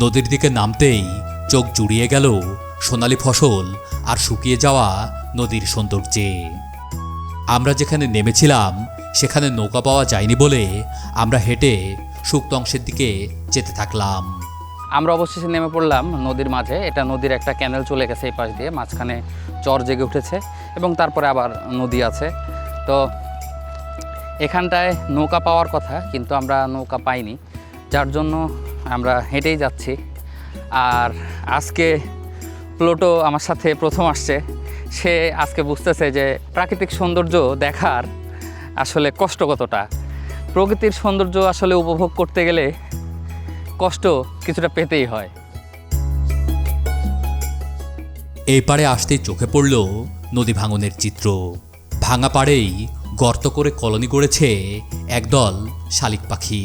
নদীর দিকে নামতেই চোখ জুড়িয়ে গেল সোনালি ফসল আর শুকিয়ে যাওয়া নদীর সৌন্দর্যে। আমরা যেখানে নেমেছিলাম সেখানে নৌকা পাওয়া যায়নি বলে আমরা হেঁটে শুকনো অংশের দিকে যেতে থাকলাম। আমরা অবশেষে নেমে পড়লাম নদীর মাঝে। এটা নদীর একটা ক্যানেল চলে গেছে এই পাশ দিয়ে, মাঝখানে চর জেগে উঠেছে এবং তারপরে আবার নদী আছে। তো এখানটায় নৌকা পাওয়ার কথা, কিন্তু আমরা নৌকা পাইনি, যার জন্য আমরা হেঁটেই যাচ্ছি। আর আজকে প্লুটো আমার সাথে প্রথম আসছে, সে আজকে বুঝতেছে যে প্রাকৃতিক সৌন্দর্য দেখার আসলে কষ্ট কতটা। প্রকৃতির সৌন্দর্য আসলে উপভোগ করতে গেলে কষ্ট কিছুটা পেতেই হয়। এই পাড়ে আসতেই চোখে পড়ল নদী ভাঙনের চিত্র। ভাঙা পাড়েই গর্ত করে কলোনি গড়েছে একদল শালিক পাখি।